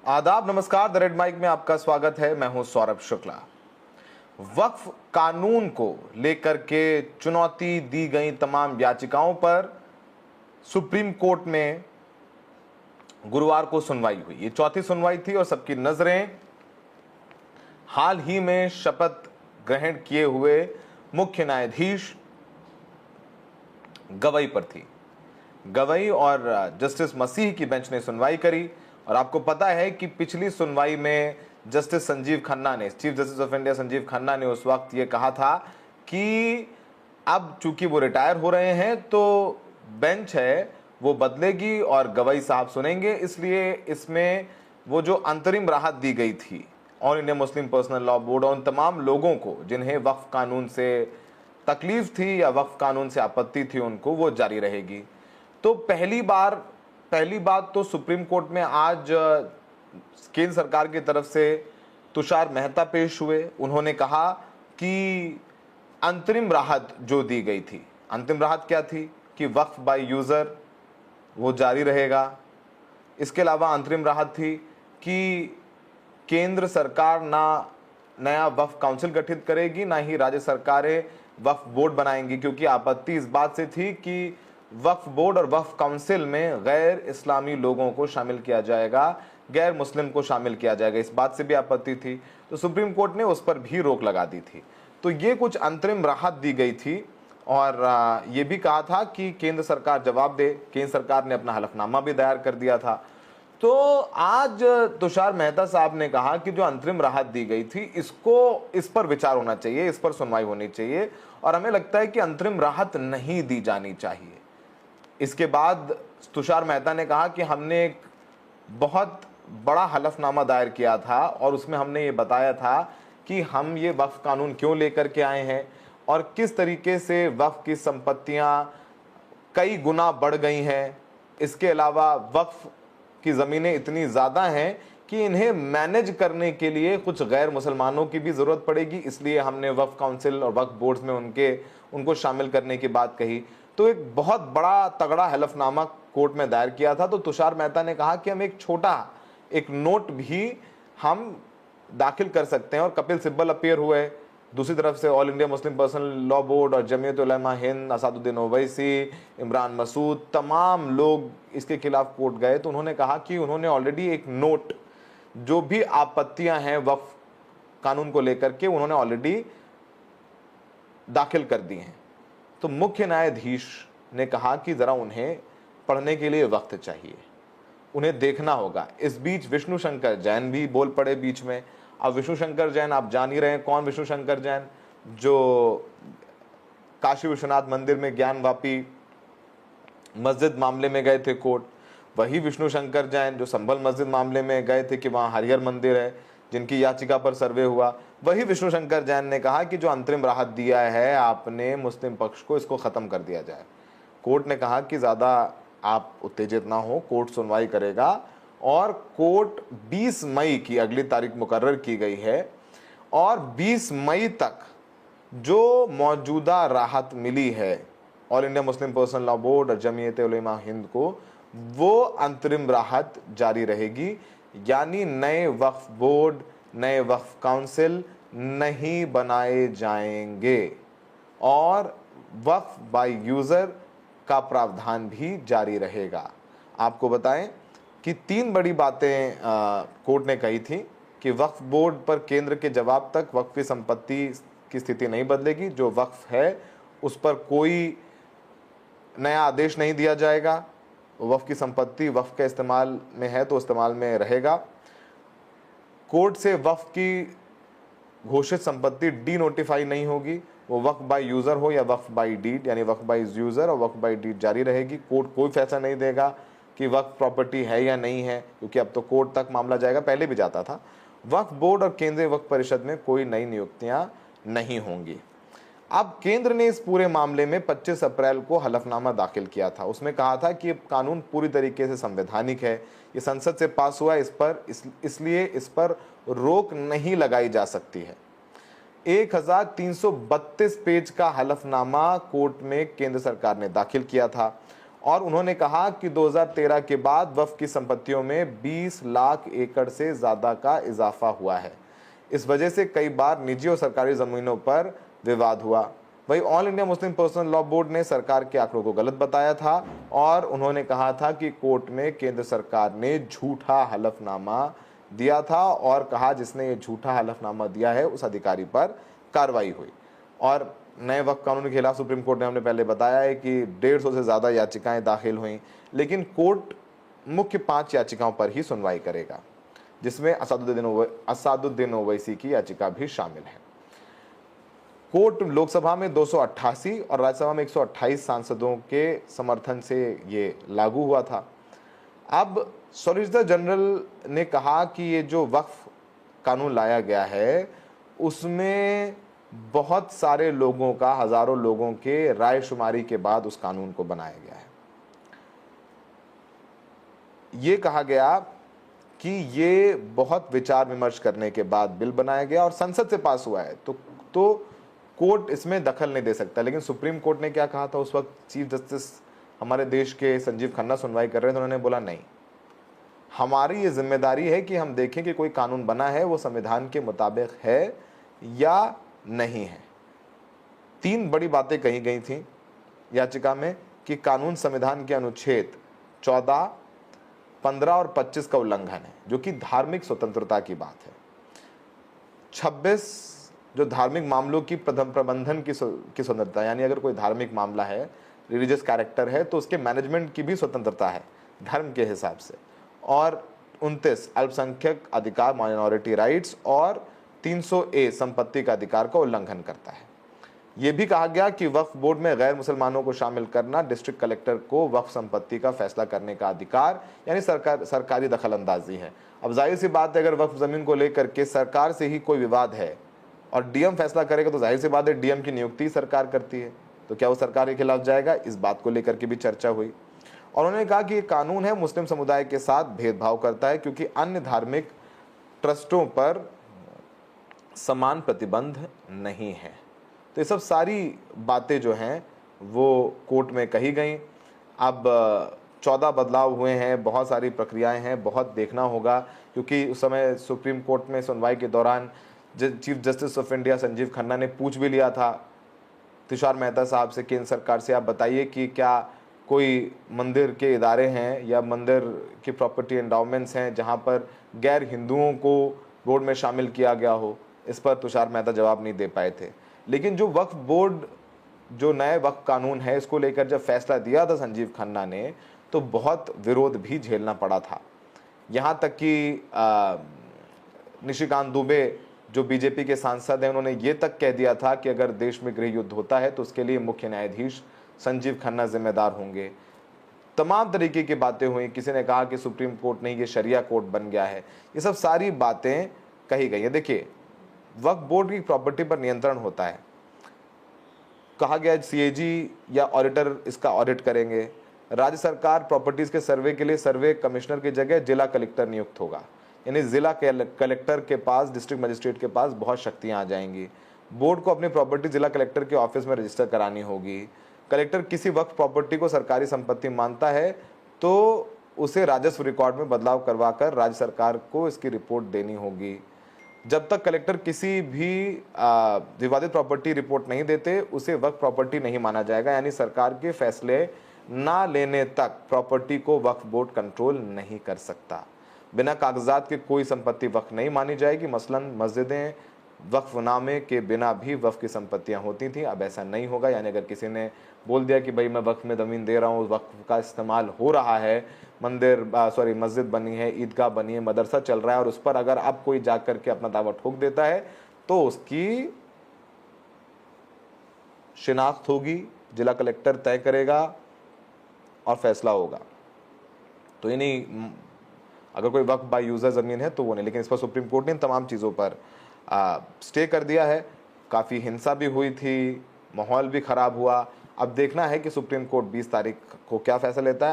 आदाब, नमस्कार। The red mic में आपका स्वागत है। मैं हूं सौरभ शुक्ला। वक्फ कानून को लेकर के चुनौती दी गई तमाम याचिकाओं पर सुप्रीम कोर्ट में गुरुवार को सुनवाई हुई। ये चौथी सुनवाई थी और सबकी नजरें हाल ही में शपथ ग्रहण किए हुए मुख्य न्यायाधीश गवई पर थी। गवई और जस्टिस मसीह की बेंच ने सुनवाई करी और आपको पता है कि पिछली सुनवाई में जस्टिस संजीव खन्ना ने, chief justice of India Sanjeev Khanna ने उस वक्त ये कहा था कि अब चूंकि वो रिटायर हो रहे हैं तो बेंच है वो बदलेगी और गवई साहब सुनेंगे, इसलिए इसमें वो जो अंतरिम राहत दी गई थी all India Muslim personal law board और उन तमाम लोगों को जिन्हें वक्फ कानून से तकलीफ थी या वक्फ कानून से आपत्ति थी, उनको वो जारी रहेगी। तो पहली बात तो सुप्रीम कोर्ट में आज केंद्र सरकार की तरफ से तुषार मेहता पेश हुए। उन्होंने कहा कि अंतरिम राहत जो दी गई थी, अंतिम राहत क्या थी कि वक्फ बाय यूजर वो जारी रहेगा। इसके अलावा अंतरिम राहत थी कि केंद्र सरकार ना नया वक्फ काउंसिल गठित करेगी, ना ही राज्य सरकारें वक्फ बोर्ड बनाएंगी, क्योंकि आपत्ति इस बात से थी कि वक्फ बोर्ड और वक्फ काउंसिल में गैर इस्लामी लोगों को शामिल किया जाएगा, गैर मुस्लिम को शामिल किया जाएगा, इस बात से भी आपत्ति थी। तो सुप्रीम कोर्ट ने उस पर भी रोक लगा दी थी। तो ये कुछ अंतरिम राहत दी गई थी और ये भी कहा था कि केंद्र सरकार जवाब दे। केंद्र सरकार ने अपना हलफनामा भी दायर कर दिया था। तो आज तुषार मेहता साहब ने कहा कि जो अंतरिम राहत दी गई थी इस पर विचार होना चाहिए, इस पर सुनवाई होनी चाहिए और हमें लगता है कि अंतरिम राहत नहीं दी जानी चाहिए। इसके बाद तुषार मेहता ने कहा कि हमने एक बहुत बड़ा हलफनामा दायर किया था और उसमें हमने ये बताया था कि हम ये वक्फ कानून क्यों लेकर के आए हैं और किस तरीके से वक्फ की संपत्तियां कई गुना बढ़ गई हैं। इसके अलावा वक्फ की ज़मीनें इतनी ज़्यादा हैं कि इन्हें मैनेज करने के लिए कुछ गैर मुसलमानों की भी ज़रूरत पड़ेगी, इसलिए हमने वक्फ काउंसिल और वक्फ बोर्ड्स में उनको शामिल करने की बात कही। तो एक बहुत बड़ा तगड़ा हलफनामा कोर्ट में दायर किया था। तो तुषार मेहता ने कहा कि हम एक नोट भी हम दाखिल कर सकते हैं और कपिल सिब्बल अपीयर हुए। दूसरी तरफ से all India Muslim personal law board और जमीयत उलमा हिंद, असादुद्दीन ओवैसी, इमरान मसूद, तमाम लोग इसके खिलाफ कोर्ट गए। तो उन्होंने कहा कि उन्होंने ऑलरेडी एक नोट, जो भी आपत्तियां हैं वक्फ कानून को लेकर के, उन्होंने ऑलरेडी दाखिल कर दी हैं। तो मुख्य न्यायाधीश ने कहा कि जरा उन्हें पढ़ने के लिए वक्त चाहिए, उन्हें देखना होगा। इस बीच विष्णु शंकर जैन भी बोल पड़े बीच में। अब विष्णु शंकर जैन आप जान ही रहे हैं कौन विष्णु शंकर जैन, जो काशी विश्वनाथ मंदिर में ज्ञानवापी मस्जिद मामले में गए थे कोर्ट। वही विष्णु शंकर जैन जो संभल मस्जिद मामले में गए थे कि वहाँ हरिहर मंदिर है, जिनकी याचिका पर सर्वे हुआ। वही विष्णु शंकर जैन ने कहा कि जो अंतरिम राहत दिया है आपने मुस्लिम पक्ष को, इसको ख़त्म कर दिया जाए। कोर्ट ने कहा कि ज़्यादा आप उत्तेजित ना हो, कोर्ट सुनवाई करेगा और कोर्ट 20 मई की अगली तारीख मुकर्रर की गई है और 20 मई तक जो मौजूदा राहत मिली है all India Muslim personal law board और जमीयत उलमा हिंद को, वो अंतरिम राहत जारी रहेगी। यानी नए वक्फ बोर्ड, नए वक्फ काउंसिल नहीं बनाए जाएंगे और वक्फ बाय यूज़र का प्रावधान भी जारी रहेगा। आपको बताएं कि 3 बड़ी बातें कोर्ट ने कही थी कि वक्फ बोर्ड पर केंद्र के जवाब तक वक्फ की संपत्ति की स्थिति नहीं बदलेगी। जो वक्फ है उस पर कोई नया आदेश नहीं दिया जाएगा। वक्फ की संपत्ति वक्फ के इस्तेमाल में है तो इस्तेमाल में रहेगा। कोर्ट से वक्फ की घोषित संपत्ति डी नोटिफाई नहीं होगी, वो वक्फ बाय यूज़र हो या वक्फ बाय डीड, यानी वक्फ बाय यूज़र और वक्फ बाय डीड जारी रहेगी। कोर्ट कोई फैसला नहीं देगा कि वक्फ प्रॉपर्टी है या नहीं है, क्योंकि अब तो कोर्ट तक मामला जाएगा, पहले भी जाता था। वक्फ बोर्ड और केंद्रीय वक्फ परिषद में कोई नई नियुक्तियां नहीं होंगी। अब केंद्र ने इस पूरे मामले में 25 अप्रैल को हलफनामा दाखिल किया था। उसमें कहा था कि कानून पूरी तरीके से संवैधानिक है, ये संसद से पास हुआ, इसलिए इस पर रोक नहीं लगाई जा सकती है। 1332 पेज का हलफनामा कोर्ट में केंद्र सरकार ने दाखिल किया था और उन्होंने कहा कि 2013 के बाद वक्फ की संपत्तियों में 20 लाख एकड़ से ज़्यादा का इजाफा हुआ है। इस वजह से कई बार निजी और सरकारी ज़मीनों पर विवाद हुआ। वहीं all India Muslim personal law board ने सरकार के आंकड़ों को गलत बताया था और उन्होंने कहा था कि कोर्ट में केंद्र सरकार ने झूठा हलफनामा दिया था और कहा जिसने ये झूठा हलफनामा दिया है उस अधिकारी पर कार्रवाई हुई। और नए वक्फ कानून के खिलाफ सुप्रीम कोर्ट ने हमने पहले बताया है कि 150 से ज़्यादा याचिकाएं दाखिल हुई, लेकिन कोर्ट मुख्य 5 याचिकाओं पर ही सुनवाई करेगा, जिसमें असादुद्दीन ओवैसी की याचिका भी शामिल है। कोर्ट लोकसभा में 288 और राज्यसभा में 128 सांसदों के समर्थन से ये लागू हुआ था। अब सॉलिसिटर जनरल ने कहा कि ये जो वक्फ कानून लाया गया है उसमें बहुत सारे लोगों का, हजारों लोगों के राय शुमारी के बाद उस कानून को बनाया गया है। ये कहा गया कि ये बहुत विचार विमर्श करने के बाद बिल बनाया गया और संसद से पास हुआ है, तो कोर्ट इसमें दखल नहीं दे सकता। लेकिन सुप्रीम कोर्ट ने क्या कहा था उस वक्त? चीफ जस्टिस हमारे देश के संजीव खन्ना सुनवाई कर रहे थे, उन्होंने बोला नहीं, हमारी ये जिम्मेदारी है कि हम देखें कि कोई कानून बना है वो संविधान के मुताबिक है या नहीं है। 3 बड़ी बातें कही गई थी याचिका में कि कानून संविधान के अनुच्छेद 14, 15 और 25 का उल्लंघन है, जो कि धार्मिक स्वतंत्रता की बात है। 26 जो धार्मिक मामलों की प्रबंधन की स्वतंत्रता, यानी अगर कोई धार्मिक मामला है, रिलीजियस कैरेक्टर है, तो उसके मैनेजमेंट की भी स्वतंत्रता है धर्म के हिसाब से। और 29 अल्पसंख्यक अधिकार, माइनॉरिटी राइट्स, और 300A संपत्ति का अधिकार का उल्लंघन करता है। यह भी कहा गया कि वक्फ बोर्ड में गैर मुसलमानों को शामिल करना, डिस्ट्रिक्ट कलेक्टर को वक्फ संपत्ति का फैसला करने का अधिकार, यानी सरकारी दखल अंदाजी है। अब जाहिर सी बात है, अगर वक्फ जमीन को लेकर के सरकार से ही कोई विवाद है और डीएम फैसला करेगा तो जाहिर सी बात है डीएम की नियुक्ति सरकार करती है, तो क्या वो सरकार के खिलाफ जाएगा? इस बात को लेकर के भी चर्चा हुई। और उन्होंने कहा कि ये कानून है मुस्लिम समुदाय के साथ भेदभाव करता है क्योंकि अन्य धार्मिक ट्रस्टों पर समान प्रतिबंध नहीं है। तो ये सब सारी बातें जो हैं वो कोर्ट में कही गई। अब 14 बदलाव हुए हैं, बहुत सारी प्रक्रियाएं हैं, बहुत देखना होगा, क्योंकि उस समय सुप्रीम कोर्ट में सुनवाई के दौरान chief justice of India Sanjeev Khanna ने पूछ भी लिया था तुषार मेहता साहब से, केंद्र सरकार से, आप बताइए कि क्या कोई मंदिर के इदारे हैं या मंदिर की प्रॉपर्टी एंडाउमेंट्स हैं जहां पर गैर हिंदुओं को बोर्ड में शामिल किया गया हो। इस पर तुषार मेहता जवाब नहीं दे पाए थे। लेकिन जो वक्फ बोर्ड, जो नए वक्फ कानून है, इसको लेकर जब फैसला दिया था संजीव खन्ना ने, तो बहुत विरोध भी झेलना पड़ा था। यहाँ तक कि निशिकांत दुबे जो बीजेपी के सांसद हैं, उन्होंने ये तक कह दिया था कि अगर देश में गृह युद्ध होता है तो उसके लिए मुख्य न्यायाधीश संजीव खन्ना जिम्मेदार होंगे। तमाम तरीके की बातें हुई। किसी ने कहा कि सुप्रीम कोर्ट नहीं, ये शरिया कोर्ट बन गया है। ये सब सारी बातें कही गई है। देखिए, वक्फ बोर्ड की प्रॉपर्टी पर नियंत्रण होता है, कहा गया सीएजी या ऑडिटर इसका ऑडिट करेंगे। राज्य सरकार प्रॉपर्टीज के सर्वे के लिए सर्वे कमिश्नर की जगह जिला कलेक्टर नियुक्त होगा, यानी जिला कलेक्टर के पास, डिस्ट्रिक्ट मजिस्ट्रेट के पास बहुत शक्तियां आ जाएंगी। बोर्ड को अपनी प्रॉपर्टी जिला कलेक्टर के ऑफिस में रजिस्टर करानी होगी। कलेक्टर किसी वक्त प्रॉपर्टी को सरकारी संपत्ति मानता है तो उसे राजस्व रिकॉर्ड में बदलाव करवाकर राज्य सरकार को इसकी रिपोर्ट देनी होगी। जब तक कलेक्टर किसी भी विवादित प्रॉपर्टी रिपोर्ट नहीं देते, उसे वक्फ प्रॉपर्टी नहीं माना जाएगा, यानी सरकार के फैसले ना लेने तक प्रॉपर्टी को वक्फ बोर्ड कंट्रोल नहीं कर सकता। बिना कागजात के कोई संपत्ति वक्फ नहीं मानी जाएगी। मसलन मस्जिदें वक्फनामे के बिना भी वक्फ की संपत्तियां होती थी, अब ऐसा नहीं होगा। यानी अगर किसी ने बोल दिया कि भाई मैं वक्फ में ज़मीन दे रहा हूँ, वक्फ का इस्तेमाल हो रहा है, मस्जिद बनी है, ईदगाह बनी है, मदरसा चल रहा है, और उस पर अगर अब कोई जा करके अपना दावा ठोक देता है तो उसकी शिनाख्त होगी, जिला कलेक्टर तय करेगा और फैसला होगा। तो ये नहीं, अगर कोई वक्फ बाय यूजर ज़मीन है तो वो नहीं। लेकिन इस पर सुप्रीम कोर्ट ने तमाम चीज़ों पर स्टे कर दिया है। काफ़ी हिंसा भी हुई थी, माहौल भी ख़राब हुआ। अब देखना है कि सुप्रीम कोर्ट 20 तारीख को क्या फैसला लेता है।